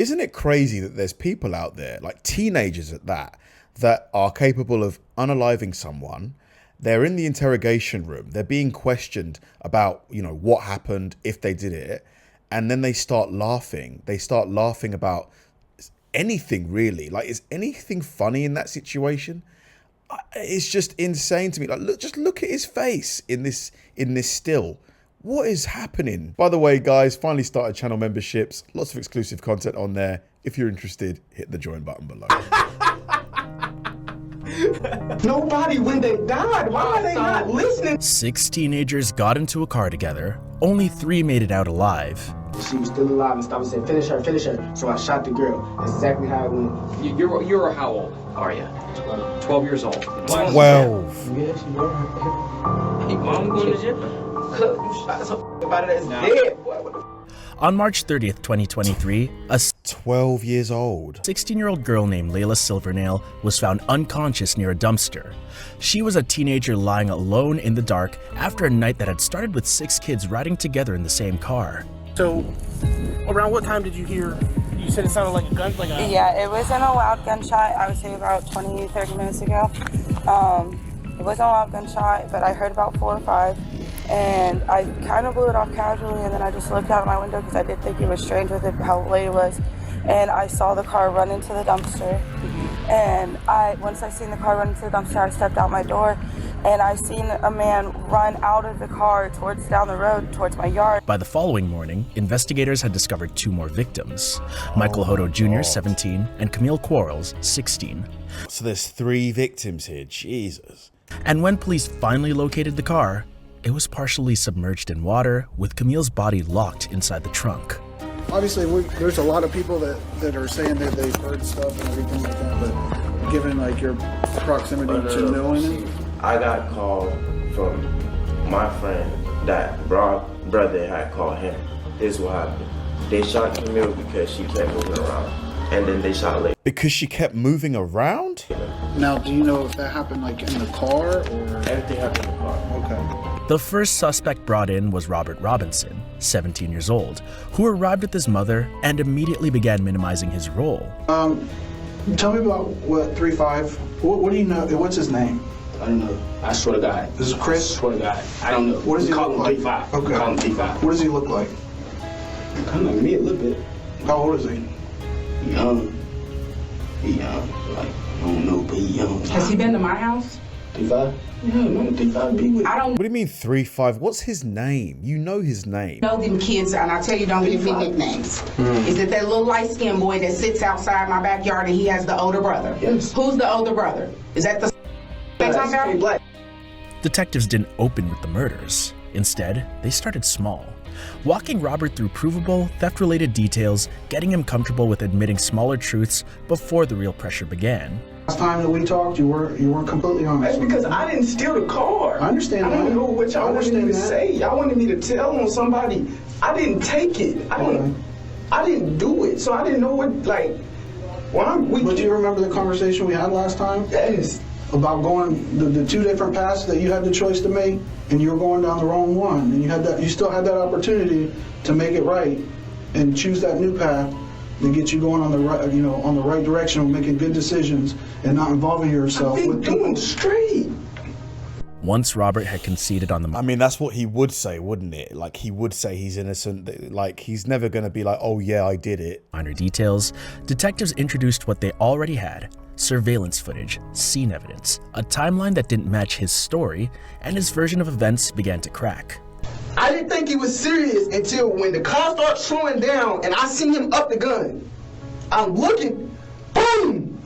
Isn't it crazy that there's people out there, like teenagers at that are capable of unaliving someone? They're in the interrogation room. They're being questioned about, what happened, if they did it. And then they start laughing. They start laughing about anything, really. Like, is anything funny in that situation? It's just insane to me. Like, look at his face in this still. What is happening? By the way, guys, finally started channel memberships. Lots of exclusive content on there. If you're interested, hit the join button below. Nobody, when they died, why are they not listening? 6 teenagers got into a car together. Only 3 made it out alive. She was still alive and stopped and said, finish her. So I shot the girl. That's exactly how it went. You're how old are you? 12 years old. 12. Yeah, she wrote her. Hey, mom going to jail? You shot somebody that's dead, boy. What the On March 30th, 2023, a 12 years old. 16-year-old girl named Layla Silvernail was found unconscious near a dumpster. She was a teenager lying alone in the dark after a night that had started with 6 kids riding together in the same car. So, around what time did you hear? You said it sounded like a gun, Yeah, it wasn't a loud gunshot. I would say about 20, 30 minutes ago. It wasn't a loud gunshot, but I heard about 4 or 5. And I kind of blew it off casually, and then I just looked out my window because I did think it was strange with it, how late it was. And I saw the car run into the dumpster. And once I seen the car run into the dumpster, I stepped out my door, and I seen a man run out of the car down the road towards my yard. By the following morning, investigators had discovered 2 more victims, Michael Hodo Jr., 17, and Camille Quarles, 16. So there's 3 victims here, Jesus. And when police finally located the car, it was partially submerged in water, with Camille's body locked inside the trunk. Obviously, there's a lot of people that are saying that they've heard stuff and everything like that, but given your proximity to knowing it. I got called from my friend that brother had called him. This is what happened. They shot Camille because she kept moving around, and then they shot Layla. Because she kept moving around? Now, do you know if that happened in the car or? Everything happened in the car. Okay. The first suspect brought in was Robert Robinson, 17 years old, who arrived with his mother and immediately began minimizing his role. Tell me about what 3-5. What do you know? What's his name? I don't know. I swear to God. This is Chris? I swear to God. I don't know. What does he call look him like? 3-5. Okay. Call him 3-5. What does he look like? Kind of like me a little bit. How old is he? Young. He young. I don't know, but he young. Has he been to my house? 3-5? Yeah, man, 3-5 be with. I don't What do you mean 3-5? What's his name? You know his name. know them kids, and I tell you, don't give me nicknames. Is it that little light-skinned boy that sits outside my backyard and he has the older brother? Yes. Who's the older brother? Is that the they talking about? Black. Detectives didn't open with the murders. Instead, they started small, walking Robert through provable, theft-related details, getting him comfortable with admitting smaller truths before the real pressure began. Last time that we talked, you weren't completely honest. That's because I didn't steal the car. I understand I that. don't know what y'all wanted me to that. say. Y'all wanted me to tell on somebody. I didn't take it. I didn't do it. So I didn't know what, But do you remember the conversation we had last time? Yes. About going the 2 different paths that you had the choice to make, and you were going down the wrong one, and you still had that opportunity to make it right and choose that new path that gets you going on the right, on the right direction, making good decisions and not involving yourself with people. Doing straight. Once Robert had conceded on the I mean, that's what he would say, wouldn't it? Like, he would say he's innocent. Like, he's never going to be like, oh yeah, I did it. minor details, detectives introduced what they already had: surveillance footage, scene evidence, a timeline that didn't match his story, and his version of events began to crack. I didn't think he was serious until when the car started slowing down and I seen him up the gun. I'm looking, boom,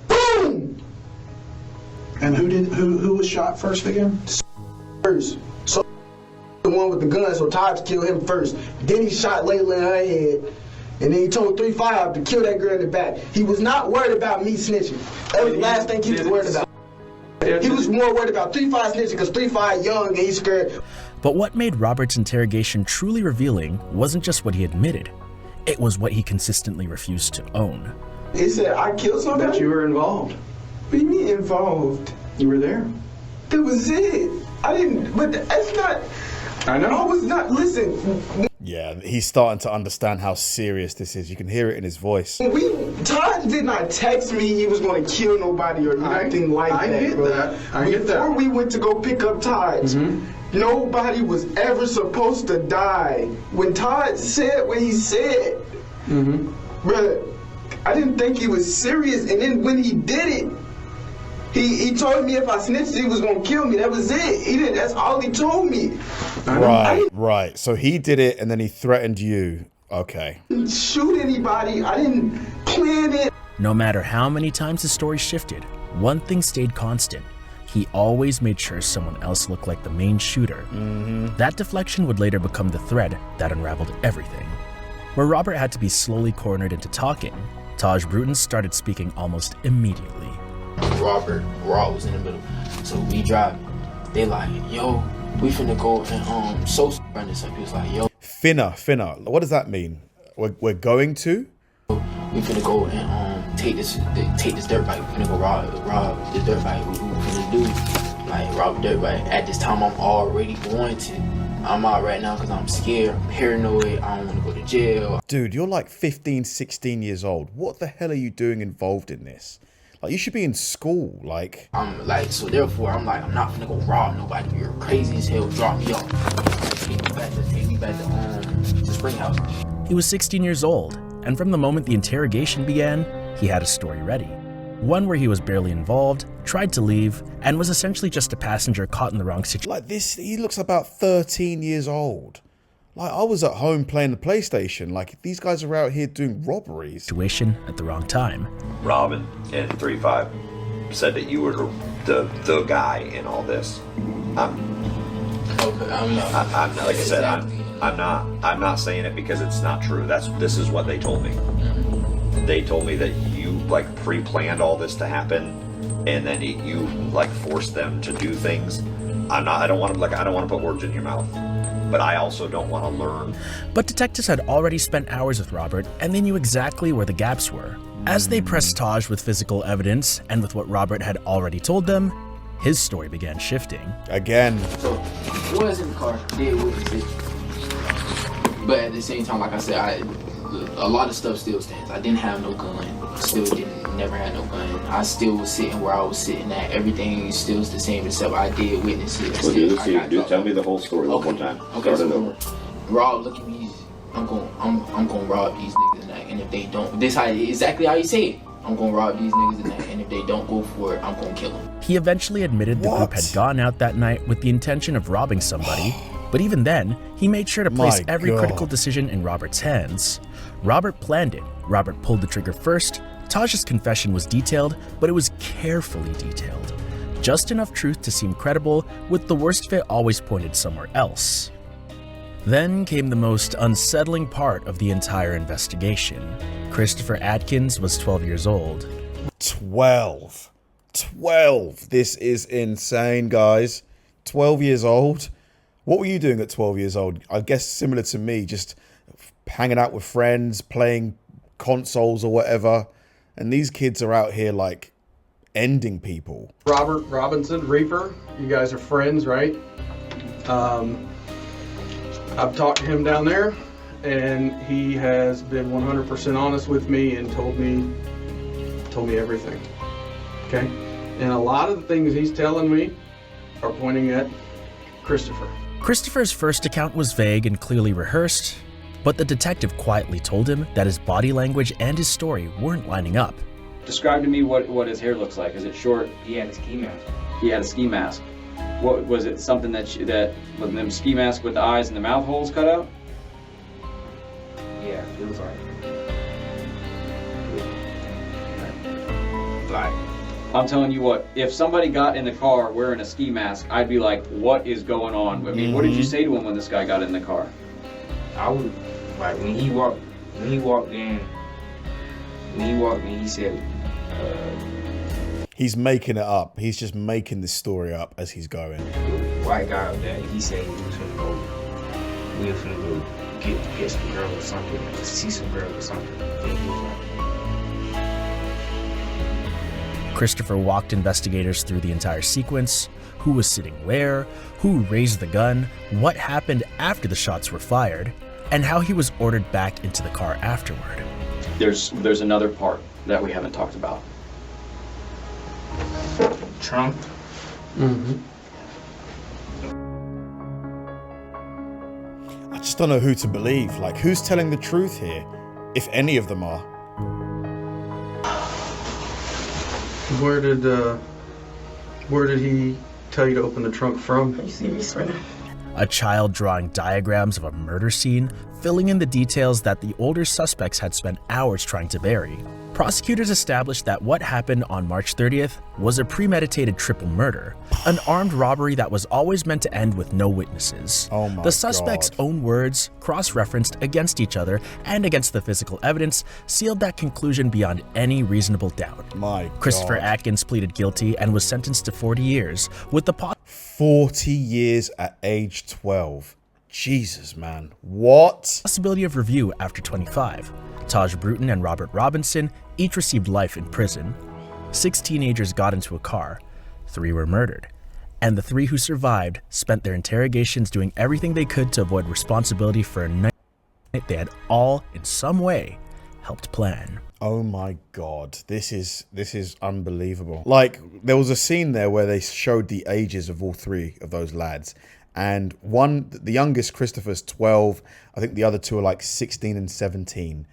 boom. And who was shot first again? First. So the one with the gun, so Tahj killed him first. Then he shot Layla in her head. And then he told 3-5 to kill that girl in the back. He was not worried about me snitching. That was the last thing he was worried about. He was more worried about 3-5 snitching because 3-5 young and he's scared. But what made Robert's interrogation truly revealing wasn't just what he admitted. It was what he consistently refused to own. He said, I killed somebody? But you were involved. What do you mean involved? You were there. That was it. I didn't, but that's not, I know. I was not, listen. Yeah, he's starting to understand how serious this is. You can hear it in his voice. Tahj did not text me he was going to kill nobody or nothing like that. I get that. I get that. Before we went to go pick up Tahj, nobody was ever supposed to die. When Tahj said what he said, bruh, I didn't think he was serious. And then when he did it, he told me if I snitched, he was gonna kill me. That was it. That's all he told me. Right. So he did it, and then he threatened you. Okay. I didn't shoot anybody. I didn't plan it. No matter how many times the story shifted, one thing stayed constant. He always made sure someone else looked like the main shooter. That deflection would later become the thread that unraveled everything. Where Robert had to be slowly cornered into talking, Tahj Brutin started speaking almost immediately. Rob was in the middle, so we driving. They like, yo, we finna go and run this up. He was like, yo, finna. What does that mean? We're going to? We finna go and take this dirt bike. We finna go rob this dirt bike. What we finna do? Like rob a dirt bike. At this time, I'm already going to. I'm out right now because I'm scared, I'm paranoid, I don't want to go to jail. Dude, you're like 15, 16 years old. What the hell are you doing involved in this? Like, you should be in school, like... So therefore, I'm not finna go rob nobody. You're crazy as hell, drop me off. Take me back to Spring House. He was 16 years old, and from the moment the interrogation began, he had a story ready. One where he was barely involved, tried to leave, and was essentially just a passenger caught in the wrong situation. Like this, he looks about 13 years old. Like, I was at home playing the PlayStation. Like, these guys are out here doing robberies. Situation at the wrong time. Robin and 3-5 said that you were the guy in all this. I'm not. Like I said, I'm not saying it because it's not true. This is what they told me. They told me that you like pre-planned all this to happen, and then you like forced them to do things. I don't want to put words in your mouth, but I also don't want to learn. But detectives had already spent hours with Robert, and they knew exactly where the gaps were. As they pressed Tahj with physical evidence and with what Robert had already told them, his story began shifting. Again. So, was in the car, did witness it. But at the same time, like I said, a lot of stuff still stands. I didn't have no gun. Never had no gun. I still was sitting where I was sitting at. Everything still is the same except I did witness it. Well, tell me the whole story one more time. Okay, so Rob, look at me. I'm gonna rob these niggas tonight, and if they don't, exactly how you say it. I'm gonna rob these niggas tonight, and if they don't go for it, I'm gonna kill them. He eventually admitted the group had gone out that night with the intention of robbing somebody, but even then, he made sure to place every critical decision in Robert's hands. Robert planned it. Robert pulled the trigger first. Tahj's confession was detailed, but it was carefully detailed. Just enough truth to seem credible, with the worst fit always pointed somewhere else. Then came the most unsettling part of the entire investigation. Christopher Atkins was 12 years old. 12. This is insane, guys. 12 years old. What were you doing at 12 years old? I guess similar to me, just hanging out with friends, playing consoles or whatever. And these kids are out here like ending people. Robert Robinson, Reaper, you guys are friends, right? I've talked to him down there, and he has been 100% honest with me and told me everything. Okay? And a lot of the things he's telling me are pointing at Christopher. Christopher's first account was vague and clearly rehearsed, but the detective quietly told him that his body language and his story weren't lining up. Describe to me what his hair looks like. Is it short? He had a ski mask. He had a ski mask. What was it? Something that with them ski mask with the eyes and the mouth holes cut out? Yeah, it was like. I'm telling you what, if somebody got in the car wearing a ski mask, I'd be like, what is going on? I mean, what did you say to him when this guy got in the car? I would, like, when he walked in, he said, He's making it up. He's just making the story up as he's going. White guy up there, he said we was finna go get some girl or something, or see some girl or something. Then he was like, Christopher walked investigators through the entire sequence, who was sitting where, who raised the gun, what happened after the shots were fired, and how he was ordered back into the car afterward. There's another part that we haven't talked about. Trump. I just don't know who to believe. Like, who's telling the truth here, if any of them are? Where did he tell you to open the trunk from? Are you serious right now? A child drawing diagrams of a murder scene, filling in the details that the older suspects had spent hours trying to bury. Prosecutors established that what happened on March 30th was a premeditated triple murder, an armed robbery that was always meant to end with no witnesses. Oh my The suspects' God. own words, cross-referenced against each other and against the physical evidence, sealed that conclusion beyond any reasonable doubt. My Christopher God. Atkins pleaded guilty and was sentenced to 40 years, with the 40 years at age 12. Jesus, man. What? possibility of review after 25. Tahj Brutin and Robert Robinson each received life in prison. 6 teenagers got into a car, 3 were murdered, and the 3 who survived spent their interrogations doing everything they could to avoid responsibility for a night they had all, in some way, helped plan. Oh my God, this is unbelievable. Like, there was a scene there where they showed the ages of all 3 of those lads, and the youngest, Christopher's 12. I think the other 2 are like 16 and 17.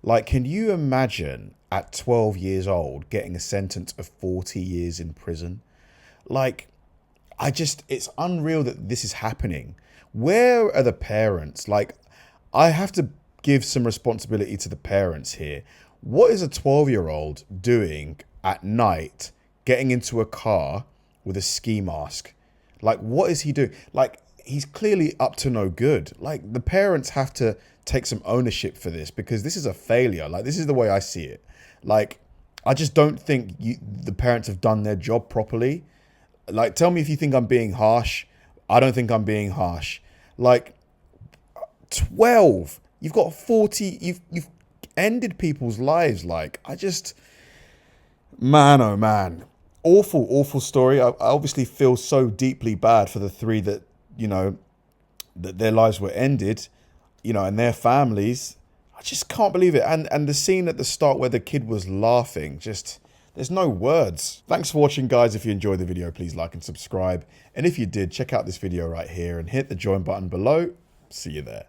Like, can you imagine at 12 years old getting a sentence of 40 years in prison? Like, it's unreal that this is happening. Where are the parents? Like, I have to give some responsibility to the parents here. What is a 12-year-old doing at night, getting into a car with a ski mask? Like, what is he doing? Like, he's clearly up to no good. Like, the parents have to take some ownership for this, because this is a failure. Like, this is the way I see it. Like, I just don't think the parents have done their job properly. Like, tell me if you think I'm being harsh. I don't think I'm being harsh. Like, 12. You've got 40. You've ended people's lives. Like, man, oh man. Awful story. I obviously feel so deeply bad for the 3 that, that their lives were ended, and their families. I just can't believe it. And the scene at the start where the kid was laughing, there's no words. Thanks for watching, guys. If you enjoyed the video, please like and subscribe. And if you did, check out this video right here and hit the join button below. See you there.